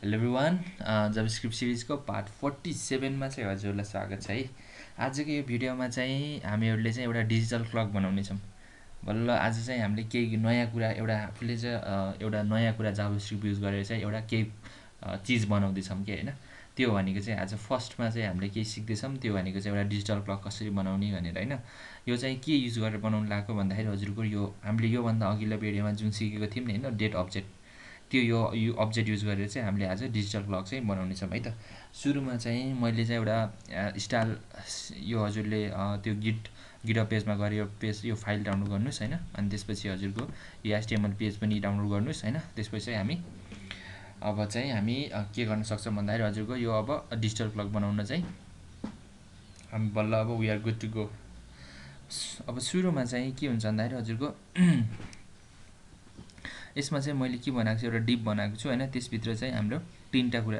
Hello everyone JavaScript सिरिजको part 47 मा चाहिँ हजुरलाई स्वागत छ है। आजको यो भिडियोमा चाहिँ हामीहरूले चाहिँ एउटा डिजिटल क्लक बनाउनेछौँ। बल्ल आज चाहिँ हामीले केही नयाँ कुरा आफूले चाहिँ एउटा नयाँ कुरा जावास्क्रिप्ट युज गरेर चाहिँ एउटा केही चिज बनाउँदैछौँ कि होइन। त्यो भनेको चाहिँ आज फर्स्टमा चाहिँ हामीले केही सिक्दैछौँ। त्यो भनेको चाहिँ एउटा डिजिटल क्लक कसरी बनाउने भनेर होइन। यो चाहिँ के युज गरेर बनाउनु लागेको भन्दाखेरि हजुरको यो हामीले योभन्दा अघिल्लो भिडियोमा जुन सिकेको थियौँ नि होइन, डेट अब्जेक्ट, त्यो यो अब्जेक्ट युज गरेर चाहिँ हामीले आज डिजिटल क्लक चाहिँ बनाउनेछौँ है त। सुरुमा चाहिँ मैले चाहिँ एउटा स्टाइल, यो हजुरले त्यो गिटहब पेजमा गएर यो पेज यो फाइल डाउनलोड गर्नुहोस् होइन। अनि त्यसपछि हजुरको यो HTML पेज पनि डाउनलोड गर्नुहोस् होइन। त्यसपछि चाहिँ हामी के गर्न सक्छौँ भन्दाखेरि हजुरको यो अब डिजिटल क्लक बनाउन चाहिँ हामी बल्ल अब we are good to go. अब सुरुमा चाहिँ के हुन्छ भन्दाखेरि हजुरको यसमा चाहिँ मैले के बनाएको छु, एउटा डिप बनाएको छु होइन। त्यसभित्र चाहिँ हाम्रो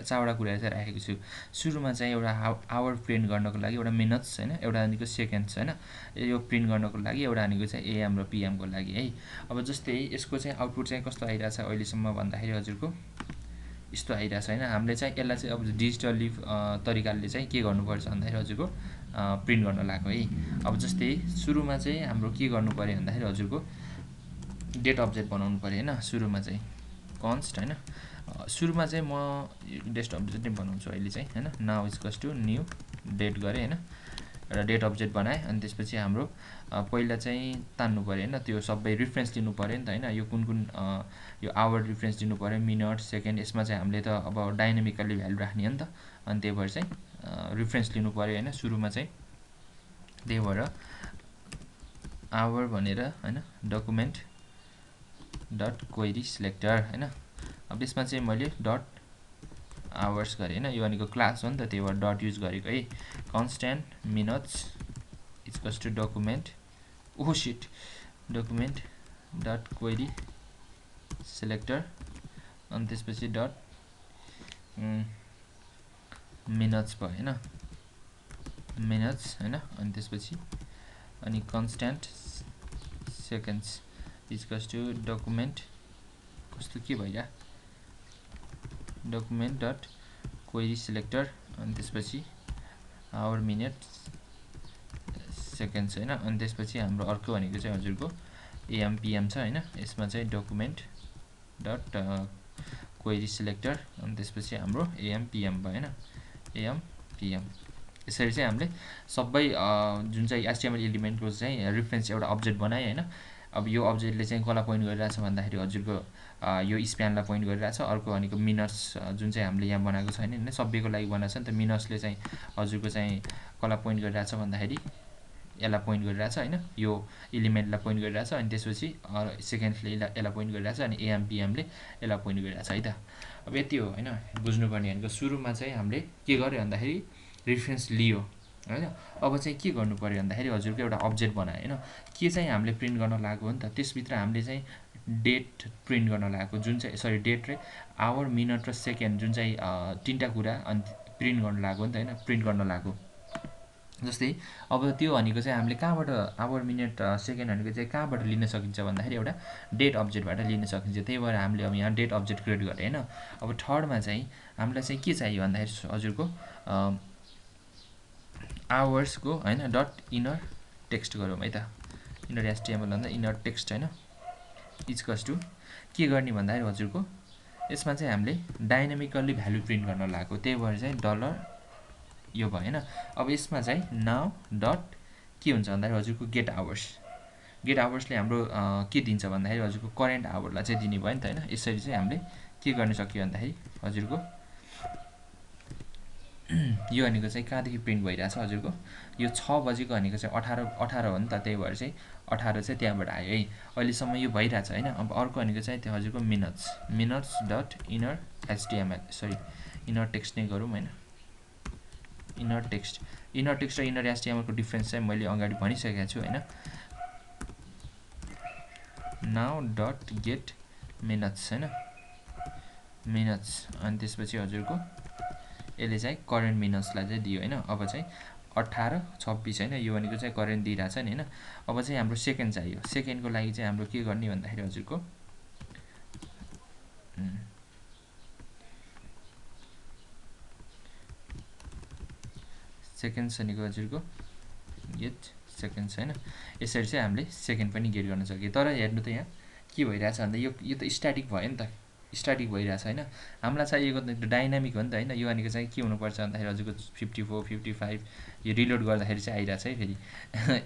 चारवटा कुरा चाहिँ राखेको छु। सुरुमा चाहिँ एउटा आवर प्रिन्ट गर्नको लागि एउटा मिनट्स होइन, एउटा भनेको सेकेन्ड्स होइन। यो प्रिन्ट गर्नको लागि एउटा भनेको चाहिँ AM र PM को लागि है। अब जस्तै यसको चाहिँ आउटपुट चाहिँ कस्तो आइरहेछ अहिलेसम्म भन्दाखेरि हजुरको यस्तो आइरहेछ होइन। हामीले चाहिँ यसलाई चाहिँ अब डिजिटली तरिकाले चाहिँ के गर्नुपर्छ भन्दाखेरि हजुरको प्रिन्ट गर्न लाग्यो है। अब जस्तै सुरुमा चाहिँ हाम्रो के गर्नु पर्यो भन्दाखेरि हजुरको डेट अब्जेक्ट बनाउनु पर्यो होइन। सुरुमा चाहिँ कन्स्ट होइन, सुरुमा चाहिँ म डेट अब्जेक्ट नै बनाउँछु अहिले चाहिँ होइन। Now equals to new date गरेँ होइन, एउटा डेट अब्जेक्ट बनाएँ। अनि त्यसपछि हाम्रो पहिला चाहिँ तान्नु पऱ्यो होइन, त्यो सबै रिफरेन्स लिनु पऱ्यो नि त होइन। यो कुन यो आवर रिफरेन्स दिनु पऱ्यो, मिनट, सेकेन्ड, यसमा चाहिँ हामीले त अब डाइनामिकल्ली भ्यालु राख्ने हो नि त। अनि त्यही भएर चाहिँ रिफरेन्स लिनु पऱ्यो होइन सुरुमा चाहिँ। त्यही भएर आवर भनेर होइन, डकुमेन्ट डट क्वेरी सिलेक्टर होइन। अब यसमा चाहिँ मैले डट आवर्स गरेँ होइन, यो भनेको क्लास हो नि त, त्यही भएर डट युज गरेको है। Constant minutes equals to document document dot query selector, अनि त्यसपछि डट मिनट्स भयो होइन, मिनट्स होइन। अनि त्यसपछि अनि constant seconds equals to document कस्तो के भइरहेको, डकुमेन्ट डट क्वेरी सिलेक्टर, अनि त्यसपछि आवर मिनट सेकेन्ड्स होइन। अनि त्यसपछि हाम्रो अर्को भनेको चाहिँ हजुरको AM PM छ होइन। यसमा चाहिँ डकुमेन्ट डट क्वेरी सिलेक्टर, अनि त्यसपछि हाम्रो AM PM भयो होइन, AM PM। यसरी चाहिँ हामीले सबै जुन चाहिँ HTML एलिमेन्टको चाहिँ रिफरेन्स एउटा अब्जेक्ट बनाएँ होइन। अब यो अब्जेक्टले चाहिँ कसलाई पोइन्ट गरिरहेछ भन्दाखेरि हजुरको यो स्प्यानलाई पोइन्ट गरिरहेछ। अर्को भनेको मिनट्स जुन चाहिँ हामीले यहाँ बनाएको छैन होइन, सबैको लागि बनाएको छ नि त। मिनट्सले चाहिँ हजुरको चाहिँ कसलाई पोइन्ट गरिरहेछ भन्दाखेरि यसलाई पोइन्ट गरिरहेछ होइन, यो एलिमेन्टलाई पोइन्ट गरिरहेछ। अनि त्यसपछि सेकेन्ड्सले यसलाई पोइन्ट गरिरहेछ, अनि AM PMले यसलाई पोइन्ट गरिरहेछ है त। अब यति हो होइन बुझ्नुपर्ने भनेको। सुरुमा चाहिँ हामीले के गर्यो भन्दाखेरि रिफरेन्स लियो होइन। अब चाहिँ के गर्नु पऱ्यो भन्दाखेरि हजुरको एउटा अब्जेक्ट बनायो होइन। के चाहिँ हामीले प्रिन्ट गर्न लागेको हो नि त, त्यसभित्र हामीले चाहिँ डेट प्रिन्ट गर्न लागेको, जुन चाहिँ डेट र आवर मिनट र सेकेन्ड जुन चाहिँ तिनवटा कुरा अनि प्रिन्ट गर्न लागेको नि त होइन, प्रिन्ट गर्न लागेको। जस्तै अब त्यो भनेको चाहिँ हामीले कहाँबाट आवर मिनट सेकेन्ड भनेको चाहिँ कहाँबाट लिन सकिन्छ भन्दाखेरि एउटा डेट अब्जेक्टबाट लिन सकिन्छ। त्यही भएर हामीले अब यहाँ डेट अब्जेक्ट क्रिएट गरेँ होइन। अब थर्डमा चाहिँ हामीलाई चाहिँ के चाहियो भन्दाखेरि हजुरको आवर्सको होइन डट इनर टेक्स्ट गरौँ है त। इनर HTML भन्दा इनर टेक्स्ट होइन, इक्वल्स टु के गर्ने भन्दाखेरि हजुरको यसमा चाहिँ हामीले डाइनामिकल्ली भ्यालु प्रिन्ट गर्न लागेको, त्यही भएर चाहिँ डलर यो भयो होइन। अब यसमा चाहिँ नाउ डट के हुन्छ भन्दाखेरि हजुरको गेट आवर्सले हाम्रो के दिन्छ भन्दाखेरि हजुरको करेन्ट आवरलाई चाहिँ दिने भयो नि त होइन। यसरी चाहिँ हामीले के गर्न सक्यो भन्दाखेरि हजुरको यो भनेको चाहिँ कहाँदेखि प्रिन्ट भइरहेछ हजुरको यो 6 बजेको भनेको चाहिँ 18 हो नि त। त्यही भएर चाहिँ 18 चाहिँ त्यहाँबाट आयो है। अहिलेसम्म यो भइरहेछ होइन। अब अर्को भनेको चाहिँ त्यो हजुरको मिनट्स डट इनर टेक्स्ट नै गरौँ होइन। इनर टेक्स्ट र इनर HTML को डिफ्रेन्स चाहिँ मैले अगाडि भनिसकेको छु होइन। नाउ डट गेट मिनट्स होइन, मिनट्स, अनि त्यसपछि हजुरको यसले चाहिँ करेन्ट मिनट्सलाई चाहिँ दियो होइन। अब चाहिँ 18 26 होइन, यो भनेको चाहिँ करेन्ट दिइरहेछ नि होइन। अब चाहिँ हाम्रो सेकेन्ड चाहियो, सेकेन्डको लागि चाहिँ हाम्रो के गर्ने भन्दाखेरि हजुरको सेकेन्ड्स भनेको हजुरको गेट सेकेन्ड्स हैन। यसरी चाहिँ हामीले सेकेन्ड पनि गेट गर्न सकियो। तर हेर्नु त यहाँ के भइरहेछ भन्दा यो त स्ट्याटिक भयो नि त, स्ट्याटिक भइरहेछ हैन। हामीलाई चाहिएको त डाइनामिक हो नि त हैन। यो भनेको चाहिँ के हुनुपर्छ भन्दाखेरि हजुरको 54 55 यो रिलोड गर्दाखेरि चाहिँ आइरहेछ है फेरि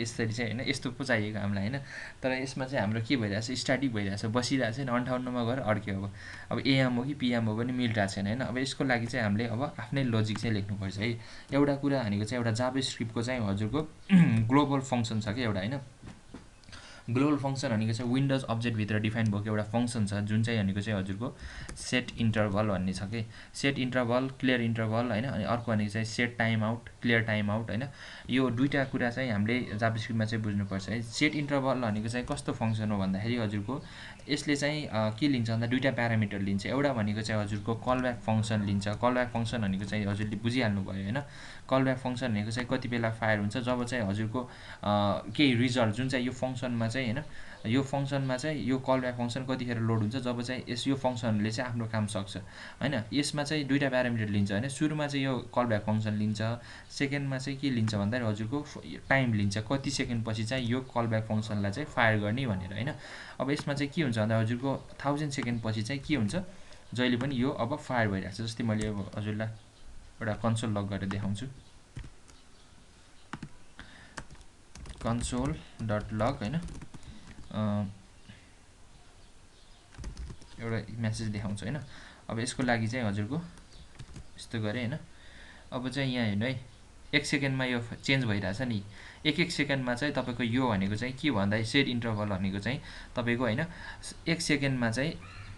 यसरी चाहिँ हैन, यस्तो पो चाहिएको हामीलाई हैन। तर यसमा चाहिँ हाम्रो के भइरहेछ, स्ट्याटिक भइरहेछ, बसिरहेछ हैन, 58 मा गएर अड्क्यो। अब एएम हो कि पिएम हो पनि मिलिरहेको छैन हैन। अब यसको लागि चाहिँ हामीले अब आफ्नै लजिक चाहिँ लेख्नुपर्छ है। एउटा कुरा भनेको चाहिँ एउटा जाभास्क्रिप्टको चाहिँ हजुरको ग्लोबल फङ्सन छ कि एउटा हैन। ग्लोबल फङ्सन भनेको चाहिँ विन्डोज अब्जेक्टभित्र डिफाइन भएको एउटा फङ्सन छ, जुन चाहिँ भनेको चाहिँ हजुरको सेट इन्टरभल भन्ने छ कि। सेट इन्टरभल, क्लियर इन्टरभल हैन। अनि अर्को भनेको चाहिँ set time out, clear time out हैन। यो दुईटा कुरा चाहिँ हामीले जाभास्क्रिप्टमा चाहिँ बुझ्नुपर्छ है। सेट इन्टरभल भनेको चाहिँ कस्तो फङ्सन हो भन्दाखेरि हजुरको यसले चाहिँ के लिन्छ भन्दा दुईटा प्यारामिटर लिन्छ। एउटा भनेको चाहिँ हजुरको कलब्याक फङ्सन लिन्छ। कलब्याक फङ्सन भनेको चाहिँ हजुरले बुझिहाल्नु भयो हैन। कलब्याक फङ्सन भनेको चाहिँ कति बेला फायर हुन्छ जब चाहिँ हजुरको केही रिजल्ट जुन चाहिँ यो फङ्सनमा चाहिँ हैन, यो फङ्सनमा चाहिँ यो कलब्याक फङ्सन कतिखेर लोड हुन्छ जब चाहिँ यो फङ्सनले चाहिँ आफ्नो काम सक्छ हैन। यसमा चाहिँ दुईटा प्यारामिटर लिन्छ हैन। सुरुमा चाहिँ यो कलब्याक फङ्सन लिन्छ, सेकेन्डमा चाहिँ के लिन्छ भन्दाखेरि हजुरको टाइम लिन्छ, कति सेकेन्ड पछि चाहिँ यो कलब्याक फङ्सनलाई चाहिँ फायर गर्ने भनेर हैन। अब यसमा चाहिँ के हुन्छ भन्दा हजुरको 1000 सेकेन्ड पछि चाहिँ के हुन्छ, जहिले पनि यो अब फायर भइरहेको छ। जस्तै मैले अब हजुरलाई एउटा कन्सोल लग गरेर देखाउँछु। console.log हैन, एउटा मेसेज देखाउँछ हैन। अब यसको लागि चाहिँ हजुरको यस्तो गरे हैन। अब चाहिँ यहाँ हेर्नु है, 1 सेकेन्डमा यो चेन्ज भइरहेछ नि। एक सेकेन्डमा चाहिँ तपाईको यो भनेको चाहिँ के भन्दा सेट इन्टरभल भनेको चाहिँ तपाईको हैन 1 सेकेन्डमा चाहिँ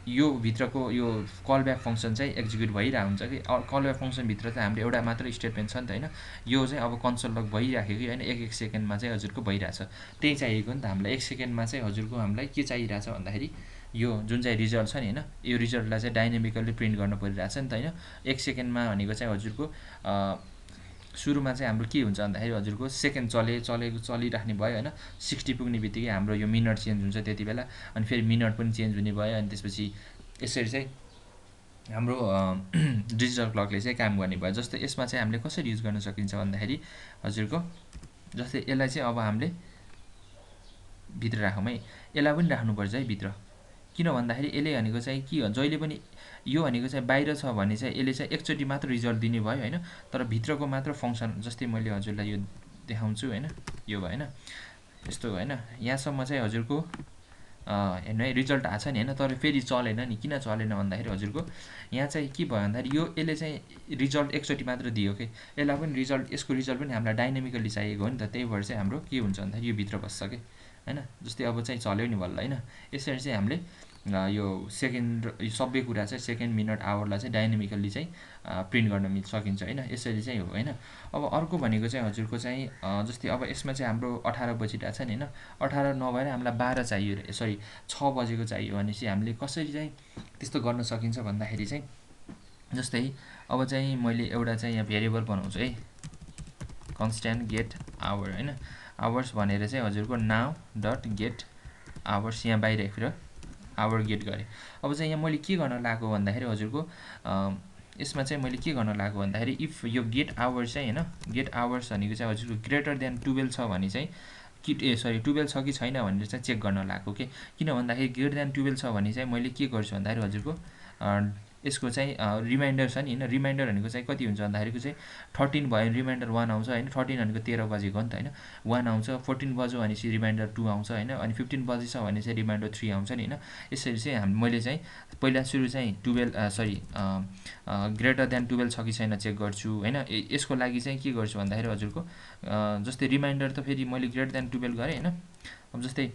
यो भित्रको यो कलब्याक फङ्सन चाहिँ एक्जिक्युट भइरहेको हुन्छ कि। कलब्याक फङ्सन भित्र चाहिँ हाम्रो एउटा मात्र स्टेटमेन्ट छ नि त हैन। यो चाहिँ अब कन्सोल लग भइराख्यो कि हैन, 1 सेकेन्डमा चाहिँ हजुरको भइरहेछ। त्यही चाहिएको नि त हामीलाई। 1 सेकेन्डमा चाहिँ हजुरको हामीलाई के चाहिरहेछ भन्दाखेरि यो जुन चाहिँ रिजल्ट छ नि हैन, यो रिजल्टलाई चाहिँ डाइनामिकली प्रिन्ट गर्न परिरहेछ नि त हैन। 1 सेकेन्डमा भनेको चाहिँ हजुरको सुरुमा चाहिँ हाम्रो के हुन्छ भन्दाखेरि हजुरको सेकेन्ड चलिराख्ने भयो हैन। 60 पुग्ने बित्तिकै हाम्रो यो मिनट चेन्ज हुन्छ त्यति बेला, अनि फेरि मिनट पनि चेन्ज हुने भयो। अनि त्यसपछि यसरी चाहिँ हाम्रो डिजिटल क्लकले चाहिँ काम गर्ने भयो। जस्तै यसमा चाहिँ हामीले कसरी युज गर्न सकिन्छ भन्दाखेरि हजुरको जस्तै यसलाई चाहिँ अब हामीले भित्र राखौँ है। यसलाई पनि राख्नुपर्छ है भित्र। किन भन्दाखेरि यसले भनेको चाहिँ के हो, जहिले पनि यो भनेको चाहिँ बाहिर छ भने चाहिँ यसले चाहिँ एकचोटि मात्र रिजल्ट दिने भयो हैन। तर भित्रको मात्र फङ्सन, जस्तै मैले हजुरलाई यो देखाउँछु हैन, यो भयो हैन, यस्तो हो हैन। यहाँसम्म चाहिँ हजुरको हेर्नु है रिजल्ट आछ नि हैन। तर फेरि चलेन नि। किन चलेन भन्दाखेरि हजुरको यहाँ चाहिँ के भयो भन्दाखेरि यो यसले चाहिँ रिजल्ट एकचोटि मात्र दियो कि। यसलाई पनि रिजल्ट, यसको रिजल्ट पनि हामीलाई डाइनामिकली चाहिएको हो नि त। त्यही भएर चाहिँ हाम्रो के हुन्छ भन्दाखेरि यो भित्र बस्छ कि हैन। जस्तै अब चाहिँ चल्यो नि बल्ल हैन। यसरी चाहिँ हामीले यो सेकेन्ड, यो सबै कुरा चाहिँ सेकेन्ड, मिनट, आवरलाई चाहिँ डाइनामिकली चाहिँ प्रिन्ट गर्न सकिन्छ हैन। यसरी चाहिँ हो हैन। अब अर्को भनेको चाहिँ हजुरको चाहिँ जस्तै अब यसमा चाहिँ हाम्रो 18 बजिरहेको छ नि हैन। 18 नभएर हामीलाई 12 चाहियो, सरी 6 बजेको चाहियो भने चाहिँ हामीले कसरी चाहिँ त्यस्तो गर्न सकिन्छ भन्दाखेरि चाहिँ जस्तै अब चाहिँ मैले एउटा चाहिँ यहाँ भेरिएबल बनाउँछु है, कन्स्ट्यान्ट गेट आवर हैन। आवर्स भनेर चाहिँ हजुरको नाउ डट गेट आवर्स यहाँ बाहिरतिर आवर गेट गरेँ। अब चाहिँ यहाँ मैले के गर्न लागेको भन्दाखेरि हजुरको यसमा चाहिँ मैले के गर्न लागेको भन्दाखेरि इफ यो गेट आवर्स चाहिँ हैन, गेट आवर्स भनेको चाहिँ हजुरको ग्रेटर देन 12 छ भने चाहिँ सरी 12 छ कि छैन भनेर चाहिँ चेक गर्न लागेको के। किन भन्दाखेरि ग्रेटर देन 12 छ भने चाहिँ मैले के गर्छु भन्दाखेरि हजुरको यसको चाहिँ रिमाइन्डर छ नि हैन। रिमाइन्डर भनेको चाहिँ कति हुन्छ भन्दाखेरिको चाहिँ 13 भयो रिमाइन्डर 1 आउँछ हैन। 13 भनेको 13 बजेको हो नि त हैन, 1 आउँछ। 14 बज्यो भनेपछि रिमाइन्डर 2 आउँछ हैन। अनि 15 बजेछ भने चाहिँ रिमाइन्डर 3 आउँछ नि हैन। यसरी चाहिँ मैले चाहिँ पहिला सुरु चाहिँ 12 सरी ग्रेटर देन 12 छ कि छैन चेक गर्छु हैन। यसको लागि चाहिँ के गर्छु भन्दाखेरि हजुरको जस्तै रिमाइन्डर त फेरि मैले ग्रेटर देन 12 गरेँ हैन। अब जस्तै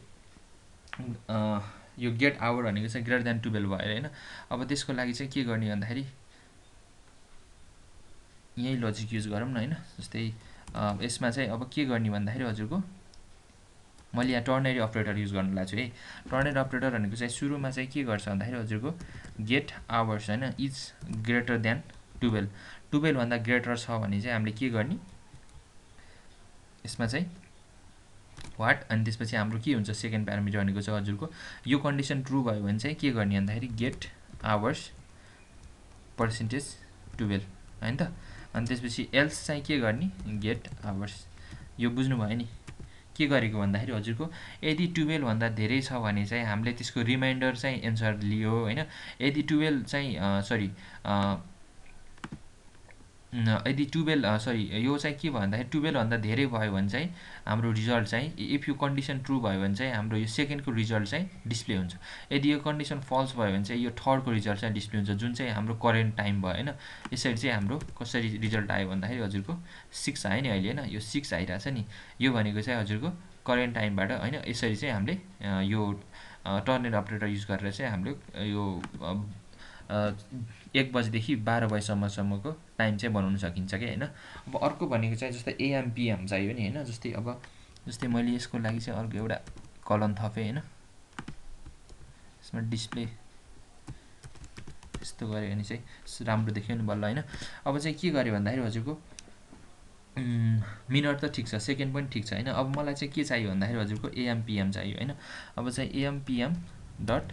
यो गेट आवर भनेको चाहिँ ग्रेटर देन 12 भयो हैन। अब त्यसको लागि चाहिँ के गर्ने भन्दाखेरि यही लजिक युज गरौँ न हैन। जस्तै यसमा चाहिँ अब के गर्ने भन्दाखेरि हजुरको मैले यहाँ टर्नरी अपरेटर युज गर्न लाग्छु है। टर्नरी अपरेटर भनेको चाहिँ सुरुमा चाहिँ के गर्छ भन्दाखेरि हजुरको गेट आवर्स हैन इज ग्रेटर देन 12, 12 भन्दा ग्रेटर छ भने चाहिँ हामीले के गर्ने यसमा चाहिँ वाट, अनि त्यसपछि हाम्रो के हुन्छ सेकेन्ड प्यारामिटर भनेको चाहिँ हजुरको यो कन्डिसन ट्रु भयो भने चाहिँ के गर्ने भन्दाखेरि गेट आवर्स पर्सेन्टेज 12 हैन त। अनि त्यसपछि एल्स चाहिँ के गर्ने गेट आवर्स यो बुझ्नुभयो नि के गरेको भन्दाखेरि हजुरको यदि 12 भन्दा धेरै छ भने चाहिँ हामीले त्यसको रिमाइन्डर चाहिँ एन्सर लियो हैन यदि 12 चाहिँ यदि 12 सरी यो चाहिँ के भन्दाखेरि 12 भन्दा धेरै भयो भने चाहिँ हाम्रो रिजल्ट चाहिँ इफ यो कन्डिसन ट्रु भयो भने चाहिँ हाम्रो यो सेकेन्डको रिजल्ट चाहिँ डिस्प्ले हुन्छ यदि यो कन्डिसन फल्स भयो भने चाहिँ यो थर्डको रिजल्ट चाहिँ डिस्प्ले हुन्छ जुन चाहिँ हाम्रो करेन्ट टाइम भयो हैन यसरी चाहिँ हाम्रो कसरी रिजल्ट आयो भन्दाखेरि हजुरको 6 आयो नि अहिले हैन यो 6 आइराछ नि यो भनेको चाहिँ हजुरको करेन्ट टाइमबाट हैन यसरी चाहिँ हामीले यो टर्नेट अपरेटर युज गरेर चाहिँ हामीले यो 1 बजेदेखि 12 बजेसम्मको टाइम चाहिँ बनाउन सकिन्छ के हैन अब अर्को भनेको चाहिँ जस्तै एएम पीएम चाहियो नि हैन जस्तै मैले यसको लागि चाहिँ अर्को एउटा कलन थपे हैन यसमा डिस्प्ले यस्तो गरे भने चाहिँ राम्रो देखियो नि बल्ल हैन अब चाहिँ के गरे भन्दाखेरि हजुरको मिनट त ठीक छ सेकेन्ड पनि ठीक छ हैन अब मलाई चाहिँ के चाहियो भन्दाखेरि हजुरको एएम पीएम चाहियो हैन अब चाहिँ AM PM dot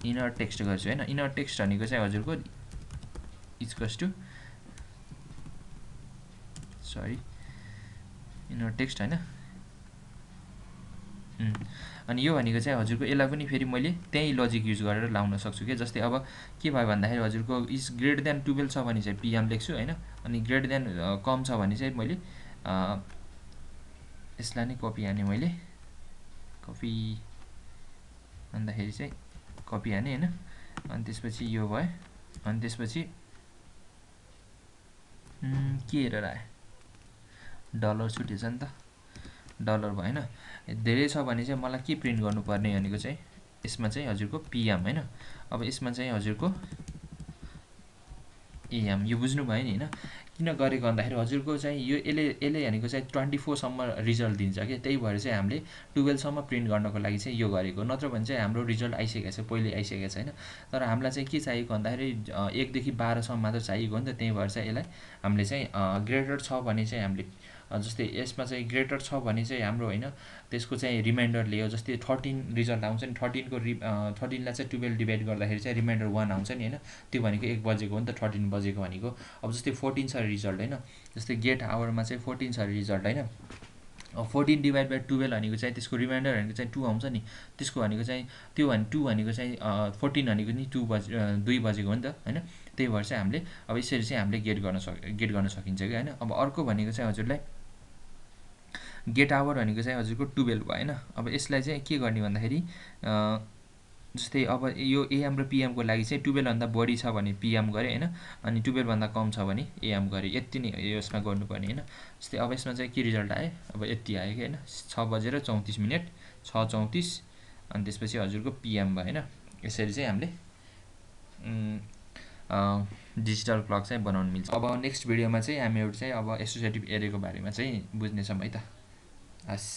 inner text गर्छु हैन इनर टेक्स्ट भनेको चाहिँ हजुरको equals to sorry inner text हैन अनि यो भनेको चाहिँ हजुरको यसलाई पनि फेरि मैले त्यही लजिक युज गरेर लाउन सक्छु के जस्तै अब के भयो भन्दाखेरि हजुरको इज ग्रेटर देन 12 छ भने चाहिँ पीएम लेख्छु हैन अनि ग्रेटर देन कम छ भने चाहिँ मैले यसलाई नै कपी हाने मैले कपी भन्दाखेरि चाहिँ कपी हाने हैन अनि त्यसपछि यो भयो अनि त्यसपछि के हेरेर आयो डलर छुटेछ नि त डलर भएन धेरै छ भने चाहिँ मलाई के प्रिन्ट गर्नुपर्ने भनेको चाहिँ यसमा चाहिँ हजुरको पीएम हैन अब यसमा चाहिँ हजुरको एएम यो बुझ्नु भयो नि हैन किन गरेको भन्दाखेरि हजुरको चाहिँ यो यसले भनेको चाहिँ 24 सम्म रिजल्ट दिन्छ के त्यही भएर चाहिँ हामीले 12 सम्म प्रिन्ट गर्नको लागि चाहिँ यो गरेको नत्र भने चाहिँ हाम्रो रिजल्ट आइसकेको छ पहिले आइसकेको छ हैन तर हामीलाई चाहिँ के चाहिएको भन्दाखेरि 1 देखि 12 सम्म मात्र चाहिएको हो नि त त्यही भएर चाहिँ यसलाई हामीले चाहिँ ग्रेटर छ भने चाहिँ हामीले जस्तै यसमा चाहिँ ग्रेटर छ भने चाहिँ हाम्रो हैन त्यसको चाहिँ रिमाइन्डर लियो जस्तै 13 रिजल्ट आउँछ नि 13 को 13 लाई चाहिँ 12 डिभाइड गर्दाखेरि चाहिँ रिमाइन्डर 1 आउँछ नि हैन त्यो भनेको 1 बजेको हो नि त 13 बजेको भनेको अब जस्तै 14 छ रिजल्ट हैन जस्तै गेट आवरमा चाहिँ 14 छ रिजल्ट हैन 14 डिभाइड बाइ 12 भनेको चाहिँ त्यसको रिमाइन्डर भनेको चाहिँ 2 आउँछ नि त्यसको भनेको चाहिँ त्यो भने 2 भनेको चाहिँ 14 भनेको नि 2 बजेको हो नि त हैन त्यही भएर चाहिँ हामीले अब यसरी चाहिँ हामीले गेट गर्न सकिन्छ के हैन अब अर्को भनेको चाहिँ हजुरलाई गेट आवर भनेको चाहिँ हजुरको 12 भयो हैन अब यसलाई चाहिँ के गर्ने भन्दाखेरि जस्तै अब यो एएम र पीएम को लागि चाहिँ 12 भन्दा बढी छ भने पीएम गरे हैन अनि 12 भन्दा कम छ भने एएम गरे यति नै यसमा गर्नुपर्ने हैन जस्तै अब यसमा चाहिँ के रिजल्ट आयो अब यति आयो के हैन 6:34 6:34 अनि त्यसपछि हजुरको पीएम भयो हैन यसरी चाहिँ हामीले डिजिटल क्लक चाहिँ बनाउन मिल्छ अब नेक्स्ट भिडियोमा चाहिँ हामी एउटा चाहिँ अब एसोसिएटिभ एरेको बारेमा चाहिँ बुझ्ने छौं है त हस्